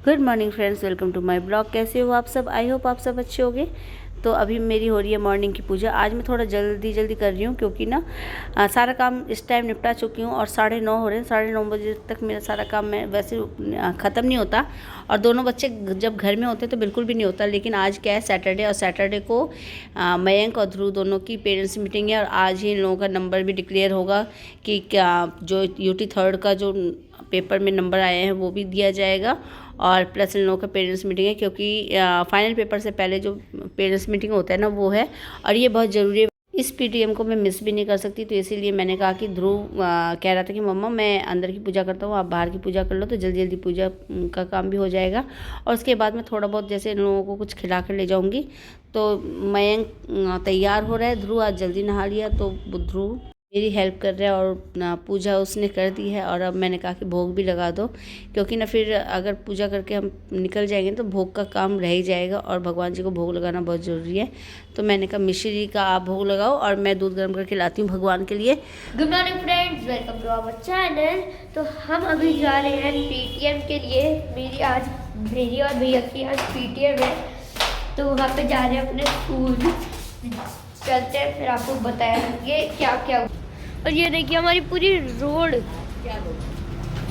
Good morning friends, welcome to my blog. कैसे हो आप सब? आई होप आप सब अच्छे होंगे। तो अभी मेरी हो रही है मॉर्निंग की पूजा। आज मैं थोड़ा जल्दी कर रही हूँ क्योंकि ना सारा काम इस टाइम निपटा चुकी हूँ और 9:30 हो रहे हैं। 9:30 बजे तक मेरा सारा काम मैं वैसे ख़त्म नहीं होता, और दोनों बच्चे जब घर में होते हैं तो बिल्कुल भी नहीं होता। लेकिन आज क्या है, सैटरडे, और सैटरडे को मयंक और ध्रुव दोनों की पेरेंट्स मीटिंग है, और आज ही इन लोगों का नंबर भी डिक्लेयर होगा कि क्या जो यूटी 3 का जो पेपर में नंबर आए हैं वो भी दिया जाएगा, और प्लस इन लोगों का पेरेंट्स मीटिंग है क्योंकि फाइनल पेपर से पहले जो पेरेंट्स मीटिंग होता है ना वो है, और ये बहुत ज़रूरी है। इस पीटीएम को मैं मिस भी नहीं कर सकती, तो इसीलिए मैंने कहा कि ध्रुव कह रहा था कि मम्मा मैं अंदर की पूजा करता हूँ, आप बाहर की पूजा कर लो, तो जल्दी जल्दी पूजा का काम भी हो जाएगा। और उसके बाद मैं थोड़ा बहुत जैसे इन लोगों को कुछ खिला कर ले जाऊँगी। तो मयंक तैयार हो रहा है, ध्रुव आज जल्दी नहा लिया, तो ध्रुव मेरी हेल्प कर रहा है और पूजा उसने कर दी है। और अब मैंने कहा कि भोग भी लगा दो, क्योंकि ना फिर अगर पूजा करके हम निकल जाएंगे तो भोग का काम रह ही जाएगा, और भगवान जी को भोग लगाना बहुत ज़रूरी है। तो मैंने कहा मिश्री का आप भोग लगाओ और मैं दूध गर्म करके लाती हूँ भगवान के लिए। Good morning friends, welcome to our channel. तो हम अभी जा रहे हैं पीटीएम के लिए। मेरी और भैया की आज पीटीएम है, तो वहाँ पे जा रहे हैं अपने स्कूल। चलते हैं, फिर आपको बताएंगे क्या क्या। और ये देखिए हमारी पूरी रोड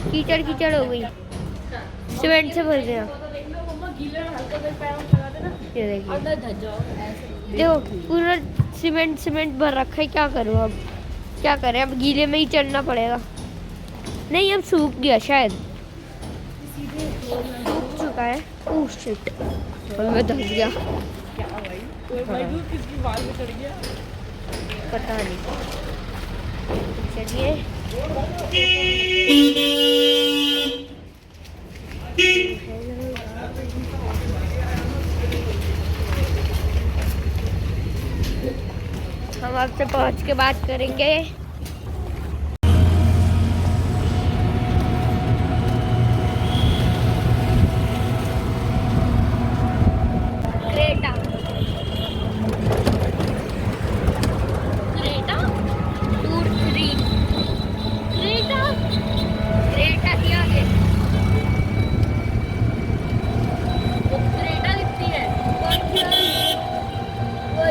कीचड़ कीचड़ हो गई, सीमेंट से भर गया। ये देखिए, देखो पूरा सीमेंट भर रखा है। क्या करूँ अब, क्या करें, अब गीले में ही चलना पड़ेगा। नहीं, अब सूख गया शायद, सूख चुका है। ओह शिट, मैं धस गया। पता नहीं, चलिए। हम आपसे पहुंच के बात करेंगे।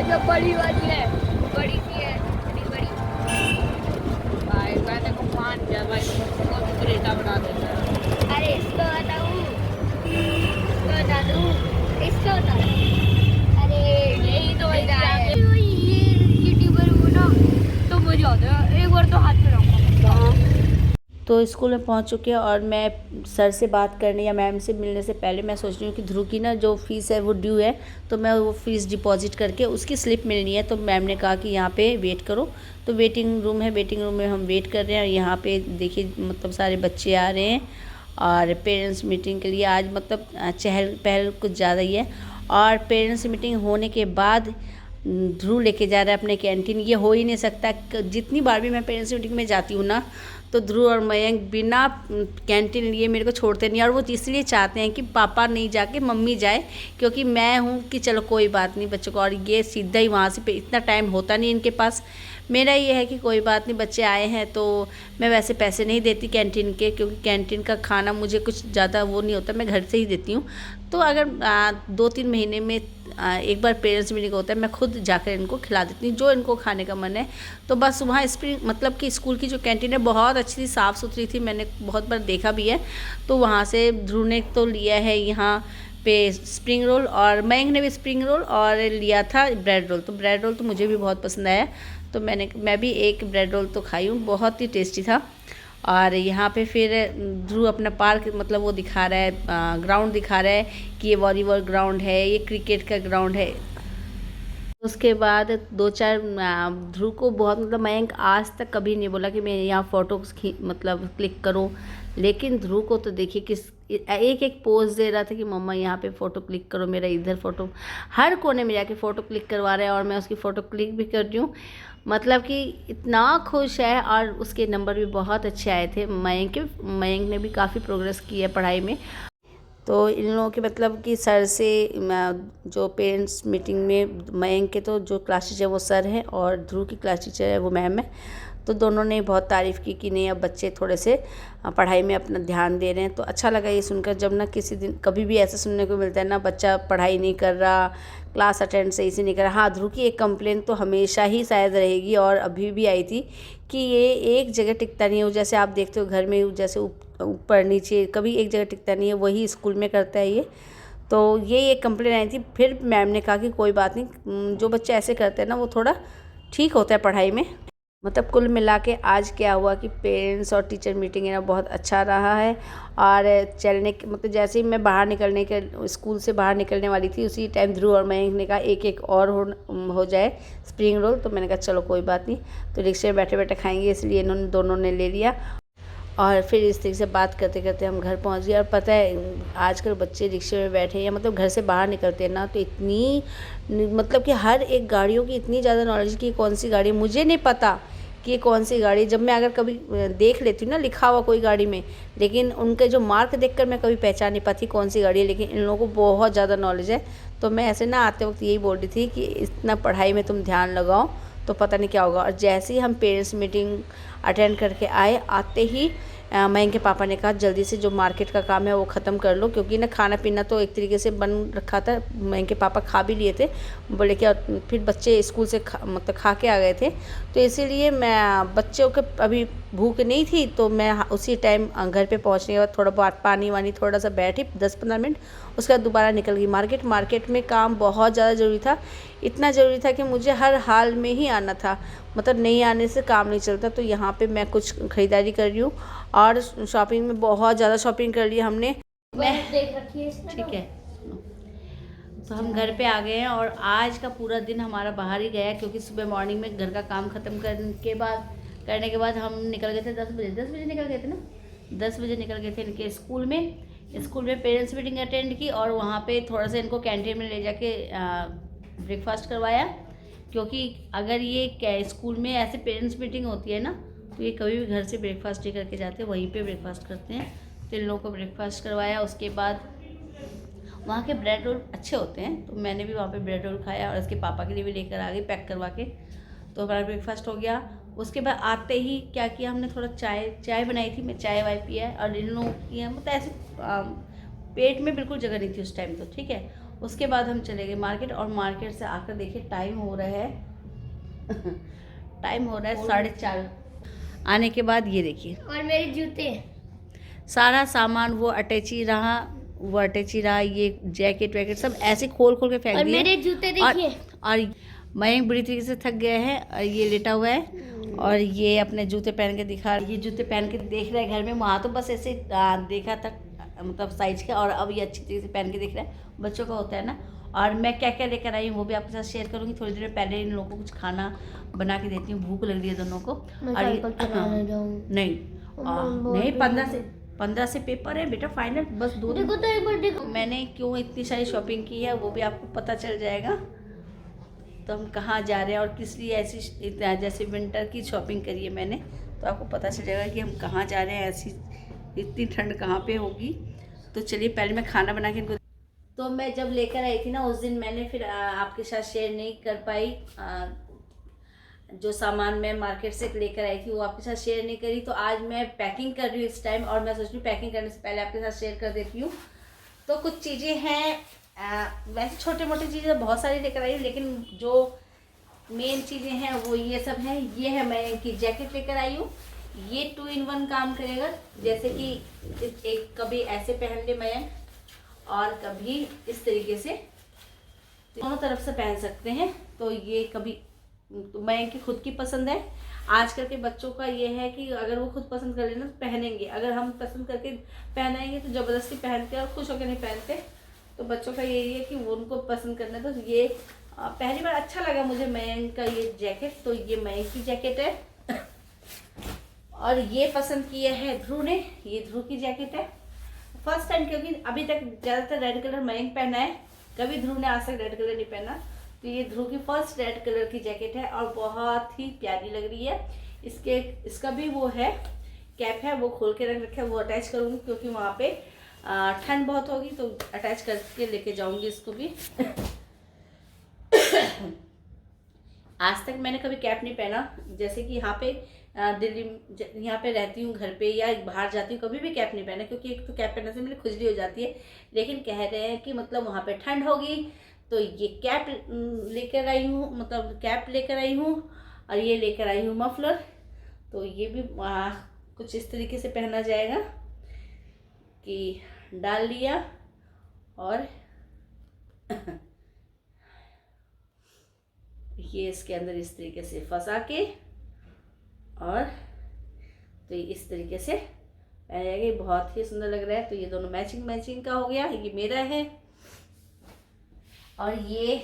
जो बड़ी वाली है, बड़ी सी है, बड़ी भाई। मैंने को मान गया भाई, इसको क्रेटा बना देता है। अरे इसको बताऊं, इसको बता दूं, इसको बता दूं। अरे यही तो ये यूट्यूबर हो ना, तो मुझे आता है, एक बार तो हाथ में रखो। तो स्कूल में पहुंच चुके हैं, और मैं सर से बात करने या मैम से मिलने से पहले मैं सोच रही हूँ कि ध्रुव की ना जो फ़ीस है वो ड्यू है, तो मैं वो फ़ीस डिपॉजिट करके उसकी स्लिप मिलनी है। तो मैम ने कहा कि यहाँ पे वेट करो। तो वेटिंग रूम है, वेटिंग रूम में हम वेट कर रहे हैं। और यहाँ पे देखिए मतलब सारे बच्चे आ रहे हैं, और पेरेंट्स मीटिंग के लिए आज मतलब चहल पहल कुछ ज़्यादा ही है। और पेरेंट्स मीटिंग होने के बाद ध्रुव लेके जा रहा है अपने कैंटीन। ये हो ही नहीं सकता, जितनी बार भी मैं पेरेंट्स मीटिंग में जाती हूँ ना, तो ध्रुव और मयंक बिना कैंटीन लिए मेरे को छोड़ते नहीं, और वो इसलिए चाहते हैं कि पापा नहीं जाके मम्मी जाए, क्योंकि मैं हूँ कि चलो कोई बात नहीं बच्चों को। और ये सीधा ही वहाँ से इतना टाइम होता नहीं इनके पास। मेरा ये है कि कोई बात नहीं, बच्चे आए हैं तो मैं वैसे पैसे नहीं देती कैंटीन के, क्योंकि कैंटीन का खाना मुझे कुछ ज़्यादा वो नहीं होता, मैं घर से ही देती हूँ। तो अगर 2-3 महीने में एक बार पेरेंट्स मीटिंग होता है, मैं खुद जाकर इनको खिला देती हूँ जो इनको खाने का मन है। तो बस वहाँ स्प्रिंग मतलब कि स्कूल की जो कैंटीन है बहुत अच्छी थी, साफ़ सुथरी थी, मैंने बहुत बार देखा भी है। तो वहाँ से ध्रुव ने तो लिया है यहाँ पे स्प्रिंग रोल, और मयंक ने भी स्प्रिंग रोल और लिया था ब्रेड रोल। तो ब्रेड रोल तो मुझे भी बहुत पसंद आया, तो मैं भी एक ब्रेड रोल तो खाई हूँ, बहुत ही टेस्टी था। और यहाँ पे फिर ध्रुव अपना पार्क मतलब वो दिखा रहा है, ग्राउंड दिखा रहा है कि ये वॉलीबॉल ग्राउंड है, ये क्रिकेट का ग्राउंड है। उसके बाद 2-4 ध्रुव को बहुत मतलब मयंक आज तक कभी नहीं बोला कि मैं यहाँ फ़ोटो मतलब क्लिक करूँ, लेकिन ध्रुव को तो देखिए किस एक एक पोज दे रहा था कि मम्मा यहाँ पे फ़ोटो क्लिक करो, मेरा इधर फ़ोटो, हर कोने में जाके फ़ोटो क्लिक करवा रहा है, और मैं उसकी फ़ोटो क्लिक भी कर रही हूँ। मतलब कि इतना खुश है, और उसके नंबर भी बहुत अच्छे आए थे। मयंक ने भी काफ़ी प्रोग्रेस की है पढ़ाई में। तो इन लोगों के मतलब कि सर से जो पेरेंट्स मीटिंग में मयंक के तो जो क्लास टीचर वो सर हैं, और ध्रुव की क्लास टीचर है वो मैम है। तो दोनों ने बहुत तारीफ़ की कि नहीं अब बच्चे थोड़े से पढ़ाई में अपना ध्यान दे रहे हैं। तो अच्छा लगा ये सुनकर, जब ना किसी दिन कभी भी ऐसा सुनने को मिलता है ना बच्चा पढ़ाई नहीं कर रहा, क्लास अटेंड सही से नहीं कर रहा। हाँ, ध्रुव की एक कंप्लेन तो हमेशा ही शायद रहेगी और अभी भी आई थी कि ये एक जगह टिकता नहीं है। जैसे आप देखते हो घर में जैसे ऊपर नीचे कभी एक जगह टिकता नहीं है, वही स्कूल में करता है ये। तो ये एक कंप्लेन आई थी। फिर मैम ने कहा कि कोई बात नहीं, जो बच्चे ऐसे करते हैं ना वो थोड़ा ठीक होता है पढ़ाई में। मतलब कुल मिला के आज क्या हुआ कि पेरेंट्स और टीचर मीटिंग है ना बहुत अच्छा रहा है। और चलने मतलब जैसे ही मैं बाहर निकलने के स्कूल से बाहर निकलने वाली थी उसी टाइम ध्रुव और मयंक ने कहा एक और हो जाए स्प्रिंग रोल। तो मैंने कहा चलो कोई बात नहीं, तो रिक्शे में बैठे बैठे खाएंगे, इसलिए इन्होंने दोनों ने ले लिया। और फिर इस तरीके से बात करते करते हम घर पहुंच गए। और पता है आजकल बच्चे रिक्शे में बैठे या मतलब घर से बाहर निकलते हैं ना तो इतनी मतलब कि हर एक गाड़ियों की इतनी ज़्यादा नॉलेज की कौन सी गाड़ी, मुझे नहीं पता कि ये कौन सी गाड़ी। जब मैं अगर कभी देख लेती हूँ ना लिखा हुआ कोई गाड़ी में, लेकिन उनके जो मार्क देखकर मैं कभी पहचान नहीं पाती कौन सी गाड़ी है। लेकिन इन लोगों को बहुत ज़्यादा नॉलेज है। तो मैं ऐसे ना आते वक्त यही बोल रही थी कि इतना पढ़ाई में तुम ध्यान लगाओ तो पता नहीं क्या होगा। और जैसे ही हम पेरेंट्स मीटिंग अटेंड करके आए, आते ही मयंक के पापा ने कहा जल्दी से जो मार्केट का काम है वो ख़त्म कर लो, क्योंकि ना खाना पीना तो एक तरीके से बन रखा था। मयंक के पापा खा भी लिए थे, बोले कि फिर बच्चे स्कूल से मतलब खा के आ गए थे। तो इसीलिए मैं बच्चों के अभी भूख नहीं थी, तो मैं उसी टाइम घर पे पहुंचने के बाद थोड़ा बहुत पानी वानी थोड़ा सा बैठी 10-15 मिनट, उसके बाद दोबारा निकल गई मार्केट में काम बहुत ज़्यादा ज़रूरी था। इतना ज़रूरी था कि मुझे हर हाल में ही आना था, मतलब नहीं आने से काम नहीं चलता। तो यहाँ पे मैं कुछ ख़रीदारी कर रही हूँ और शॉपिंग में बहुत ज़्यादा शॉपिंग कर ली हमने। मैं देख रखी है ठीक है। तो हम घर पे आ गए हैं और आज का पूरा दिन हमारा बाहर ही गया, क्योंकि सुबह मॉर्निंग में घर का काम ख़त्म करने के बाद हम निकल गए थे 10 बजे निकल गए थे ना, 10 बजे निकल गए थे इनके स्कूल में पेरेंट्स मीटिंग अटेंड की। और वहाँ पे थोड़ा सा इनको कैंटीन में ले जाके ब्रेकफास्ट करवाया, क्योंकि अगर ये स्कूल में ऐसे पेरेंट्स मीटिंग होती है ना तो ये कभी भी घर से ब्रेकफास्ट नहीं करके जाते, वहीं पे ब्रेकफास्ट करते हैं। तो इन लोगों को ब्रेकफास्ट करवाया। उसके बाद वहाँ के ब्रेड रोल अच्छे होते हैं, तो मैंने भी वहाँ पे ब्रेड रोल खाया और उसके पापा के लिए भी लेकर आ गई पैक करवा के। तो हमारा ब्रेकफास्ट हो गया। उसके बाद आते ही क्या किया हमने, थोड़ा चाय बनाई थी, मैं चाय वाय पिया। और इन लोगों की मतलब ऐसे पेट में बिल्कुल जगह नहीं थी उस टाइम, तो ठीक है। उसके बाद हम चले गए मार्केट, और मार्केट से आकर देखिए टाइम हो रहा है टाइम हो रहा है 4:30। आने के बाद ये देखिए, और मेरे जूते सारा सामान वो अटैची रहा, ये जैकेट वैकेट सब ऐसे खोल के फेंक और दिए। मेरे जूते देखिए। और मयंक बुरी तरीके से थक गया है और ये लेटा हुआ है और ये अपने जूते पहन के ये जूते पहन के देख रहा है घर में। वहाँ तो बस ऐसे देखा था मतलब साइज का, और अब ये अच्छी तरीके से पहन के देख रहा है। बच्चों का होता है ना। और मैं क्या क्या लेकर आई हूँ वो भी आपके साथ शेयर करूँगी। थोड़ी देर पहले इन लोगों को कुछ खाना बना के देती हूँ, भूख लग रही है दोनों को। और नहीं 15 से पेपर है बेटा फाइनल, बस 2 दिन। देखो तो एक बार देखो मैंने क्यों इतनी सारी शॉपिंग की है वो भी आपको पता चल जाएगा। तो हम कहाँ जा रहे हैं और किस लिए ऐसी जैसे विंटर की शॉपिंग करी है मैंने, तो आपको पता चल जाएगा कि हम कहाँ जा रहे हैं, ऐसी इतनी ठंड कहाँ पे होगी। तो चलिए पहले मैं खाना बना के इनको। तो मैं जब लेकर आई थी ना उस दिन मैंने फिर आपके साथ शेयर नहीं कर पाई, जो सामान मैं मार्केट से लेकर आई थी वो आपके साथ शेयर नहीं करी। तो आज मैं पैकिंग कर रही हूँ इस टाइम, और मैं सोच रही हूँ पैकिंग करने से पहले आपके साथ शेयर कर देती हूँ। तो कुछ चीज़ें हैं वैसे छोटे मोटे चीज़ें बहुत सारी लेकर आई हूँ, लेकिन जो मेन चीज़ें हैं वो ये सब हैं। ये है मैं की जैकेट लेकर आई हूँ, ये 2 in 1 काम करेगा। जैसे कि एक कभी ऐसे पहन ले मयंक, और कभी इस तरीके से, दोनों तरफ से पहन सकते हैं। तो ये कभी तो मयंक की खुद की पसंद है। आजकल के बच्चों का ये है कि अगर वो खुद पसंद कर लेना तो पहनेंगे, अगर हम पसंद करके पहनाएंगे तो ज़बरदस्ती पहनते हैं और खुश होकर नहीं पहनते। तो बच्चों का यही है कि वो उनको पसंद करना। तो ये पहली बार अच्छा लगा मुझे मयंक का ये जैकेट। तो ये मयंक की जैकेट है और ये पसंद किया है ध्रुव ने, ये ध्रुव की जैकेट है फर्स्ट टाइम, क्योंकि अभी तक ज़्यादातर रेड कलर मयंक पहना है, कभी ध्रुव ने आज तक रेड कलर नहीं पहना। तो ये ध्रुव की फर्स्ट रेड कलर की जैकेट है और बहुत ही प्यारी लग रही है। इसका भी वो है कैप है, वो खोल के रख रखा है, वो अटैच करूँगी क्योंकि वहाँ पे ठंड बहुत होगी, तो अटैच करके लेके जाऊँगी इसको भी। आज तक मैंने कभी कैप नहीं पहना, जैसे कि यहाँ पे दिल्ली यहाँ पे रहती हूँ घर पे या बाहर जाती हूँ कभी भी कैप नहीं पहना, क्योंकि एक तो कैप पहनने से मेरी खुजली हो जाती है। लेकिन कह रहे हैं कि मतलब वहाँ पे ठंड होगी, तो ये कैप लेकर आई हूँ, मतलब कैप लेकर आई हूँ, और ये लेकर आई हूँ मफलर। तो ये भी कुछ इस तरीके से पहना जाएगा कि डाल लिया और ये इसके अंदर इस तरीके से फंसा के, और तो ये इस तरीके से ये बहुत ही सुंदर लग रहा है। तो ये दोनों मैचिंग का हो गया, ये मेरा है। और ये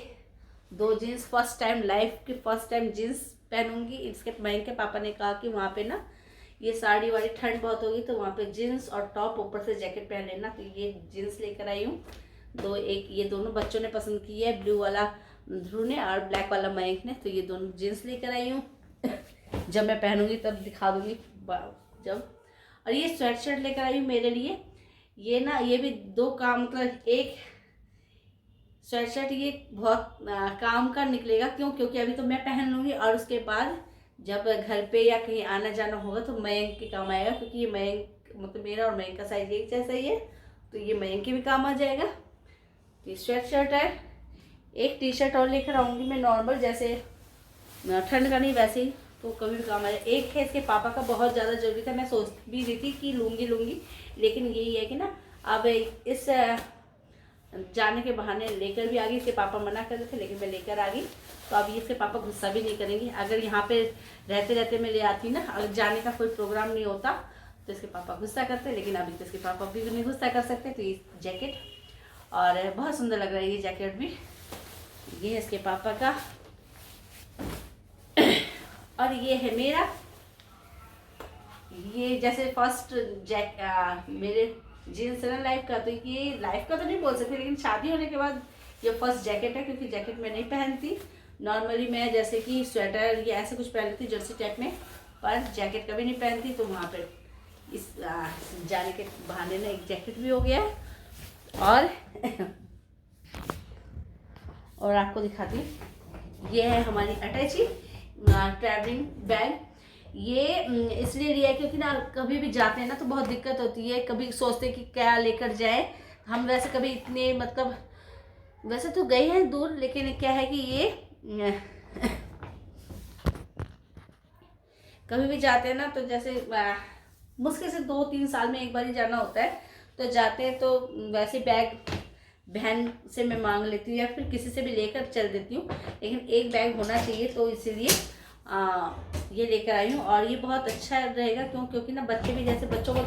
2 जीन्स फर्स्ट टाइम, लाइफ की फर्स्ट टाइम जीन्स पहनूंगी। इसके मयंक के पापा ने कहा कि वहाँ पे ना ये साड़ी वाली ठंड बहुत होगी, तो वहाँ पे जीन्स और टॉप ऊपर से जैकेट पहन लेना। तो ये जीन्स लेकर आई हूँ एक ये दोनों बच्चों ने पसंद की है, ब्लू वाला ध्रुव ने और ब्लैक वाला मयंक ने। तो ये दोनों जीन्स लेकर आई हूँ। जब मैं पहनूंगी तब दिखा दूंगी जब। और ये स्वेट शर्ट लेकर आई हूँ मेरे लिए। ये ना ये भी 2 काम, मतलब एक स्वेट शर्ट ये बहुत काम का निकलेगा। क्योंकि अभी तो मैं पहन लूँगी, और उसके बाद जब घर पे या कहीं आना जाना होगा तो मयंक के काम आएगा, क्योंकि ये मयंक मतलब मेरा और मयंक का साइज एक जैसा ही है, तो ये मयंक के भी काम आ जाएगा। तो ये स्वेट शर्ट है। एक टी शर्ट और लेकर आऊँगी मैं, नॉर्मल, जैसे ठंड का नहीं वैसे ही, तो कभी भी काम आए। एक है इसके पापा का बहुत ज़्यादा ज़रूरी था, मैं सोच भी रही थी कि लूँगी, लेकिन यही है कि ना अब इस जाने के बहाने लेकर भी आ गई। इसके पापा मना कर रहे थे लेकिन मैं लेकर आ गई, तो अब इसके पापा गुस्सा भी नहीं करेंगे। अगर यहाँ पे रहते रहते मैं ले आती ना, अगर जाने का कोई प्रोग्राम नहीं होता तो इसके पापा गुस्सा करते, लेकिन अभी तो इसके पापा भी नहीं गुस्सा कर सकते। तो ये जैकेट, और बहुत सुंदर लग रहा है ये जैकेट भी। ये है इसके पापा का, और ये है मेरा। ये जैसे फर्स्ट मेरे जीन्स है ना लाइफ का, तो ये लाइफ का तो नहीं बोल सकते, लेकिन शादी होने के बाद ये फर्स्ट जैकेट है। क्योंकि जैकेट मैं नहीं पहनती, नॉर्मली मैं जैसे कि स्वेटर या ऐसे कुछ पहन लेती जर्सी टाइप में, पर जैकेट कभी नहीं पहनती। तो वहाँ पे इस जाने के बहाने में एक जैकेट भी हो गया है। और आपको दिखाती हूँ, ये है हमारी अटैची ट्रैवलिंग बैग। ये इसलिए लिया है क्योंकि ना कभी भी जाते हैं ना तो बहुत दिक्कत होती है, कभी सोचते कि क्या लेकर जाए। हम वैसे कभी इतने मतलब वैसे तो गए हैं दूर, लेकिन क्या है कि ये कभी भी जाते हैं ना तो जैसे मुश्किल से 2-3 साल में एक बार ही जाना होता है, तो जाते हैं तो वैसे बैग बहन से मैं मांग लेती हूँ या फिर किसी से भी लेकर चल देती हूँ, लेकिन एक बैग होना चाहिए। तो इसीलिए ये लेकर आई हूँ। और ये बहुत अच्छा रहेगा क्योंकि ना बच्चे भी, जैसे बच्चों को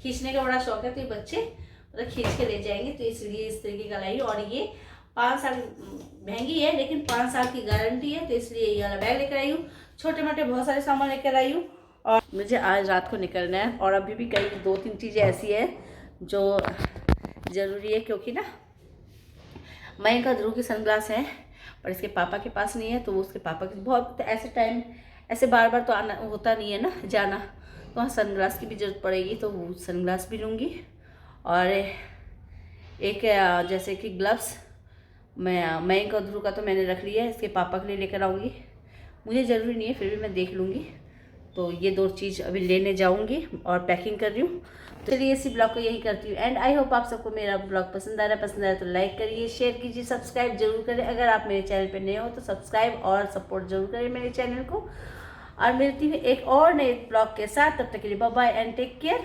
खींचने का बड़ा शौक है, तो ये बच्चे मतलब खींच के ले जाएंगे, तो इसलिए इस तरीके का लाई हूँ। और ये 5 साल महंगी है लेकिन 5 साल की गारंटी है, तो इसलिए ये वाला बैग लेकर आई हूँ। छोटे मोटे बहुत सारे सामान लेकर आई हूँ। और मुझे आज रात को निकलना है, और अभी भी कई 2-3 चीज़ें ऐसी है जो ज़रूरी है, क्योंकि ना मयंक का ध्रुव की सनग्लास है और इसके पापा के पास नहीं है, तो वो उसके पापा के बहुत ऐसे टाइम ऐसे बार बार तो आना होता नहीं है ना जाना, तो वहाँ सनग्लास की भी ज़रूरत पड़ेगी, तो वो सनग्लास भी लूँगी। और एक जैसे कि ग्लव्स मयंक और ध्रुव का तो मैंने रख लिया है, इसके पापा के लिए लेकर आऊँगी। मुझे ज़रूरी नहीं है, फिर भी मैं देख लूँगी। तो ये 2 चीज़ अभी लेने जाऊँगी और पैकिंग कर रही हूँ। तो चलिए इसी ब्लॉग को यही करती हूँ एंड आई होप आप सबको मेरा ब्लॉग पसंद आ रहा है तो लाइक करिए, शेयर कीजिए, सब्सक्राइब जरूर करें। अगर आप मेरे चैनल पे नए हो तो सब्सक्राइब और सपोर्ट जरूर करें मेरे चैनल को। और मिलती हूँ एक और नए ब्लॉग के साथ, तब तक के लिए bye bye and take care.